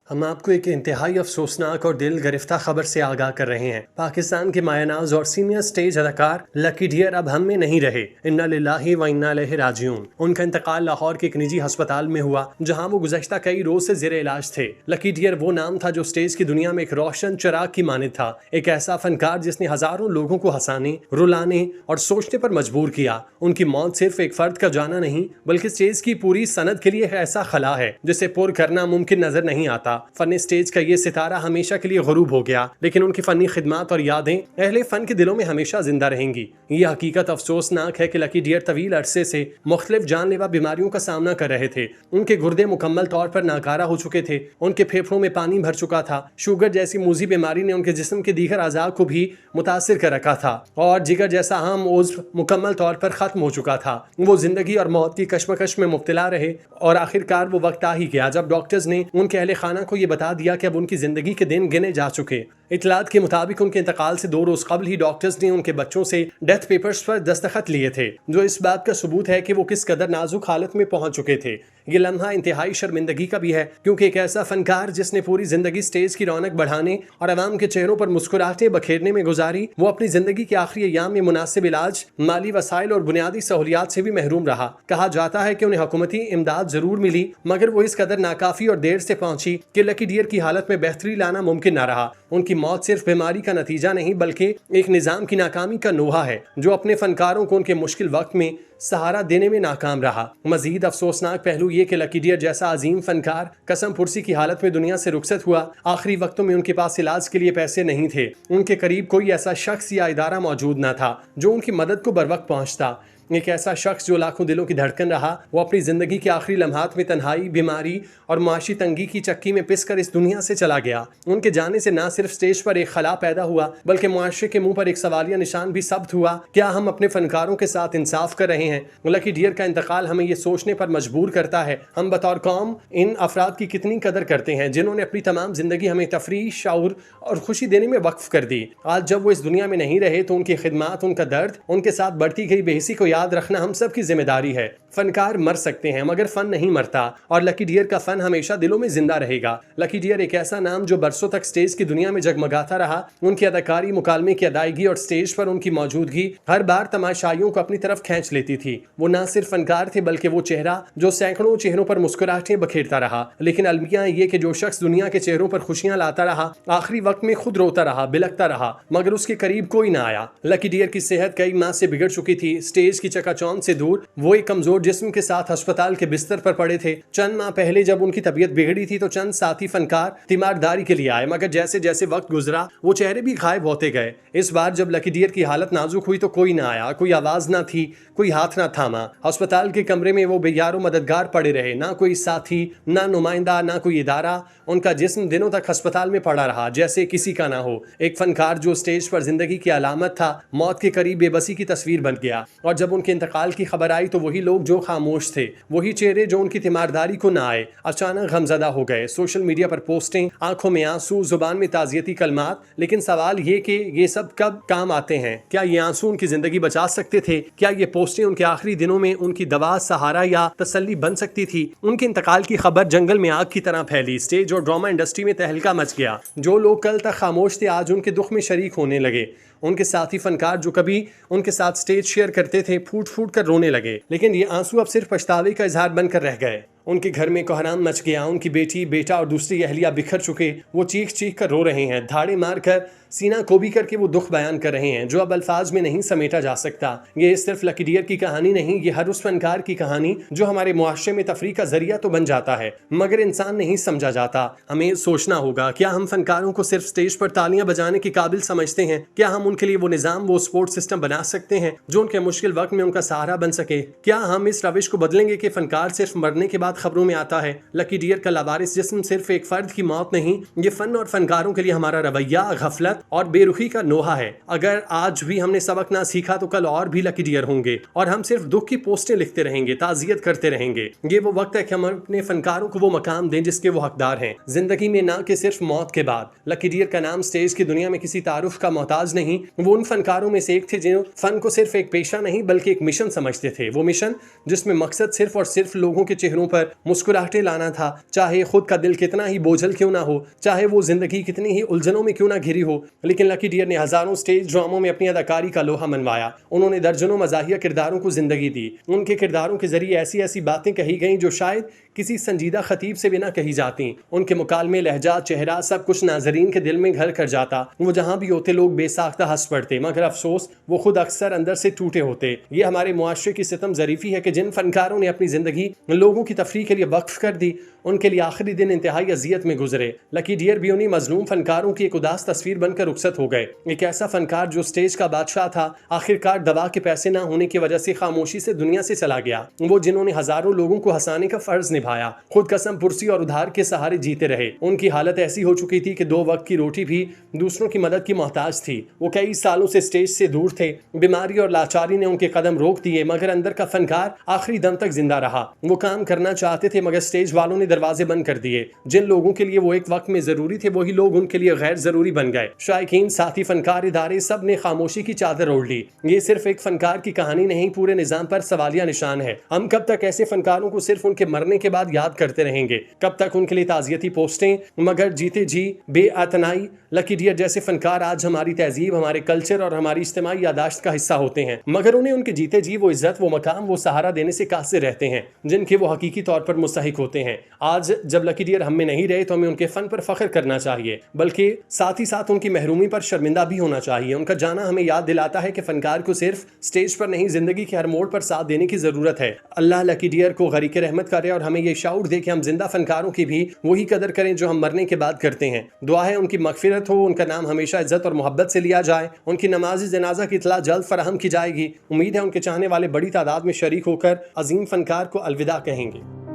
हम आपको एक इंतहाई अफसोसनाक और दिल गिरफ्ता खबर से आगाह कर रहे हैं। पाकिस्तान के मायनाज और सीनियर स्टेज अदाकार लकी डियर अब हम में नहीं रहे। इन्ना लिल्लाहि व इन्ना इलैहि राजिऊन। उनका इंतकाल लाहौर के एक निजी अस्पताल में हुआ, जहां वो गुज़श्ता कई रोज से ज़ेरे इलाज थे। लकी डियर वो नाम था जो स्टेज की दुनिया में एक रोशन चिराग की मानिंद था। एक ऐसा फनकार जिसने हजारों लोगों को हंसाने, रुलाने और सोचने पर मजबूर किया। उनकी मौत सिर्फ एक फर्द का जाना नहीं, बल्कि स्टेज की पूरी सनद के लिए एक ऐसा खला है जिसे पुर करना मुमकिन नजर नहीं आता। फन स्टेज का ये सितारा हमेशा के लिए गरूब हो गया, लेकिन उनकी फनी खिदमात और यादें अहले फन के दिलों में हमेशा जिंदा रहेंगी। ये हकीकत अफसोसनाक है कि लकी डियर तवील अरसे से मुख्तलिफ जानलेवा बीमारियों का सामना कर रहे थे। उनके गुर्दे मुकम्मल तौर पर नाकारा हो चुके थे, उनके फेफड़ों में पानी भर चुका था। शुगर जैसी मूजी बीमारी ने उनके जिस्म के दीगर अज़ा को भी मुतासिर कर रखा था और जिगर जैसा आम उज़्व मुकम्मल तौर पर खत्म हो चुका था। वो जिंदगी और मौत की कश्मकश में मुब्तला रहे और आखिरकार वो वक्त आ ही गया जब डॉक्टर्स ने उनके अहले खाना को ये बता दिया कि अब उनकी जिंदगी के दिन गिने जा चुके। इतलात के मुताबिक उनके इंतकाल से 2 रोज कबल ही डॉक्टर्स ने उनके बच्चों से डेथ पेपर्स पर दस्तखत लिए थे, जो इस बात का सबूत है कि वो किस कदर नाजुक हालत में पहुंच चुके थे। ये लम्हा इंतहाई शर्मिंदगी का भी है, क्योंकि एक ऐसा फनकार जिसने पूरी जिंदगी स्टेज की रौनक बढ़ाने और आवाम के चेहरों पर मुस्कुराहटें बखेरने में गुजारी, वो अपनी जिंदगी के आखिरी अय्याम में मुनासिब इलाज, माली वसाइल और बुनियादी सहूलियात से भी महरूम रहा। कहा जाता है कि उन्हें हुकूमती इमदाद जरूर मिली, मगर वो इस कदर नाकाफी और देर से पहुंची कि लकी डियर की हालत में बेहतरी लाना मुमकिन न रहा। उनकी मौत सिर्फ बीमारी का नतीजा नहीं, बल्कि एक निजाम की नाकामी का नोहा है जो अपने फनकारों को उनके मुश्किल वक्त में सहारा देने में नाकाम रहा। मजीद अफसोसनाक पहलू ये कि लकी डियर जैसा अजीम फनकार कसम पुरसी की हालत में दुनिया से रुखसत हुआ। आखिरी वक्तों में उनके पास इलाज के लिए पैसे नहीं थे। उनके करीब कोई ऐसा शख्स या इदारा मौजूद न था जो उनकी मदद को बर वक्त पहुंचता। एक ऐसा शख्स जो लाखों दिलों की धड़कन रहा, वो अपनी जिंदगी के आखिरी लम्हात में तन्हाई, बीमारी और माशी तंगी की चक्की में पिसकर इस दुनिया से चला गया। उनके जाने से न सिर्फ स्टेज पर एक खला पैदा हुआ, बल्कि मुआशरे के मुंह पर एक सवालिया निशान भी सब्त हुआ। क्या हम अपने फनकारों के साथ इंसाफ कर रहे हैं? लकी डियर का इंतकाल हमें ये सोचने पर मजबूर करता है, हम बतौर कौम इन अफराद की कितनी कदर करते हैं जिन्होंने अपनी तमाम जिंदगी हमें तफरीह, शऊर और खुशी देने में वक्फ कर दी। आज जब वो इस दुनिया में नहीं रहे तो उनकी खिदमात, उनका दर्द, उनके साथ बढ़ती गई बेहिसी को याद रखना हम सब की जिम्मेदारी है। फनकार मर सकते हैं मगर फन नहीं मरता, और लकी डियर का फन हमेशा दिलों में जिंदा रहेगा। लकी डियर एक ऐसा नाम जो बरसों तक स्टेज की दुनिया में जगमगाता रहा। उनकी अदाकारी, मुकालमे की अदायगी और स्टेज पर उनकी मौजूदगी हर बार तमाशाइयों को अपनी तरफ खींच लेती थी। वो न सिर्फ फनकार थे, बल्कि वो चेहरा जो सैकड़ों चेहरों पर मुस्कुराहटें बखेरता रहा। लेकिन अलमिया ये कि जो शख्स दुनिया के चेहरों पर खुशियां लाता रहा, आखिरी वक्त में खुद रोता रहा, बिलखता रहा, मगर उसके करीब कोई ना आया। लकी डियर की सेहत कई माह से बिगड़ चुकी थी। स्टेज की चकाचौंध से दूर वो एक कमजोर जिस्म के साथ अस्पताल के बिस्तर पर पड़े थे। चंद माह पहले जब उनकी तबीयत बिगड़ी थी तो चंद साथी फनकार तीमारदारी के लिए आए, मगर जैसे जैसे वक्त गुजरा वो चेहरे भी गायब होते गए। इस बार जब लकी डियर की हालत नाजुक हुई तो कोई ना आया, कोई आवाज ना थी, कोई हाथ ना थामा। अस्पताल के कमरे में वो बेयारो मददगार पड़े रहे, ना कोई साथी, ना नुमाइंदा, ना कोई इदारा। उनका जिस्म दिनों तक अस्पताल में पड़ा रहा जैसे किसी का ना हो। एक फनकार जो स्टेज पर जिंदगी की अलामत था, मौत के करीब बेबसी की तस्वीर बन गया। और जब उनके इंतकाल की खबर आई तो वही लोग जो खामोश थे, वही चेहरे जो उनकी तीमारदारी को ना आए, अचानक गमजदा हो गए। सोशल मीडिया पर पोस्टें, आंखों में आंसू, जुबान में ताज़ियती कलमात। लेकिन सवाल ये कि ये सब कब काम आते हैं? क्या ये आंसू उनकी जिंदगी बचा सकते थे? क्या ये पोस्टें उनके आखिरी दिनों में उनकी दवा, सहारा या तसल्ली बन सकती थी? उनके इंतकाल की खबर जंगल में आग की तरह फैली। स्टेज और ड्रामा इंडस्ट्री में तहलका मच गया। जो लोग कल तक खामोश थे आज उनके दुख में शरीक होने लगे। उनके साथी फनकार जो कभी उनके साथ स्टेज शेयर करते थे फूट फूट कर रोने लगे। लेकिन ये आंसू अब सिर्फ पछतावे का इजहार बनकर रह गए। उनके घर में कोहराम मच गया। उनकी बेटी, बेटा और दूसरी अहलिया बिखर चुके। वो चीख चीख कर रो रहे हैं, धाड़े मार कर, सीना कोबी करके वो दुख बयान कर रहे हैं जो अब अल्फाज में नहीं समेटा जा सकता। ये सिर्फ लकी डियर की कहानी नहीं, ये हर उस फनकार की कहानी जो हमारे मुआशरे में तफरीह का जरिया तो बन जाता है मगर इंसान नहीं समझा जाता। हमें सोचना होगा, क्या हम फनकारों को सिर्फ स्टेज पर तालियां बजाने के काबिल समझते हैं? क्या हम उनके लिए वो निजाम, वो स्पोर्ट सिस्टम बना सकते हैं जो उनके मुश्किल वक्त में उनका सहारा बन सके? क्या हम इस रविश को बदलेंगे कि फनकार सिर्फ मरने के बाद खबरों में आता है? लकी डियर का लावारिस जिस्म सिर्फ एक फर्द की मौत नहीं, ये फन और फनकारों के लिए हमारा रवैया, गफलत और बेरुखी का नोहा है। अगर आज भी हमने सबक ना सीखा तो कल और भी लकी डियर होंगे और हम सिर्फ दुख की पोस्टें लिखते रहेंगे, ताजियत करते रहेंगे। ये वो वक्त है कि हम अपने फनकारों को वो मकाम दें जिसके वो हकदार हैं, जिंदगी में ना कि सिर्फ मौत के बाद। लकी डियर का नाम स्टेज की दुनिया में किसी तारुफ का मोहताज नहीं। वो उन फनकारों में से एक थे जो फन को सिर्फ एक पेशा नहीं बल्कि एक मिशन समझते थे। वो मिशन जिसमें मकसद सिर्फ और सिर्फ लोगों के चेहरों पर पर मुस्कुराहटें लाना था, चाहे खुद का दिल कितना ही बोझल क्यों ना हो, चाहे वो जिंदगी कितनी ही उलझनों में क्यों ना घिरी हो। लेकिन लकी डियर ने हजारों स्टेज ड्रामों में अपनी अदाकारी का लोहा मनवाया। उन्होंने दर्जनों मजाहिया किरदारों को जिंदगी दी। उनके किरदारों के जरिए ऐसी ऐसी बातें कही गईं जो शायद किसी संजीदा खतीब से भी ना कही जाती। उनके मुकालमे, लहजा, चेहरा सब कुछ नाजरीन के दिल में घर कर जाता। वो जहां भी होते लोग बेसाख्ता हंस पड़ते, मगर अफसोस वो खुद अक्सर अंदर से टूटे होते। ये हमारे मुआशरे की सितम ज़रीफ़ी है कि जिन फनकारों ने अपनी ज़िंदगी लोगों की तफरीह के लिए वक्फ कर दी, उनके लिए आखिरी दिन इंतहाई अजियत में गुजरे। लकी डियर भी उन्हीं मजलूम फनकारों की एक उदास तस्वीर बनकर रुखसत हो गए। एक ऐसा फनकार जो स्टेज का बादशाह था, आखिरकार दवा के पैसे ना होने की वजह से खामोशी से दुनिया से चला गया। वो जिन्होंने हजारों लोगों को हंसाने का फर्ज निभाया, खुद कसम पुरसी और उधार के सहारे जीते रहे। उनकी हालत ऐसी हो चुकी थी कि 2 वक्त की रोटी भी दूसरों की मदद की मोहताज थी। वो कई सालों से स्टेज से दूर थे। बीमारी और लाचारी ने उनके कदम रोक दिए, मगर अंदर का फनकार आखिरी दम तक जिंदा रहा। वो काम करना चाहते थे, मगर स्टेज वालों ने दरवाजे बंद कर दिए। जिन लोगों के लिए वो एक वक्त में जरूरी थे, वही लोग उनके लिए गैर जरूरी बन गए। शायकीन, साथी, फनकार, इदारे सब ने खामोशी की चादर ओढ़ ली। ये सिर्फ एक फनकार की कहानी नहीं, पूरे निजाम पर सवालिया निशान है। हम कब तक ऐसे फनकारों को सिर्फ उनके मरने के बाद याद करते रहेंगे? कब तक उनके लिए ताजियती पोस्टें, मगर जीते जी बेअतनाई? लकी डियर जैसे फनकार आज हमारी तहजीब, हमारे कल्चर और हमारी इज्तिमाई यादाश्त का हिस्सा होते हैं, मगर उन्हें उनके जीते जी वो इज्जत, वो मकाम, वो सहारा देने से कासिर रहते हैं जिनके वो हकीकी तौर पर मुस्तहिक होते हैं। आज जब लकी डियर हम में नहीं रहे तो हमें उनके फन पर फख्र करना चाहिए, बल्कि साथ ही साथ उनकी महरूमी पर शर्मिंदा भी होना चाहिए। उनका जाना हमें याद दिलाता है कि फनकार को सिर्फ स्टेज पर नहीं, जिंदगी के हर मोड़ पर साथ देने की जरूरत है। अल्लाह लकी डियर को गरीक रहमत करे और हमें ये शाऊर दे कि हम जिंदा फनकारों की भी वही कदर करें जो हम मरने के बाद करते हैं। दुआ है उनकी मगफिरत हो, उनका नाम हमेशा इज्जत और मोहब्बत से लिया जाए। उनकी नमाज जनाजा की इतला जल्द फराहम की जाएगी। उम्मीद है उनके चाहने वाले बड़ी तादाद में शरीक होकर अजीम फनकार को अलविदा कहेंगे।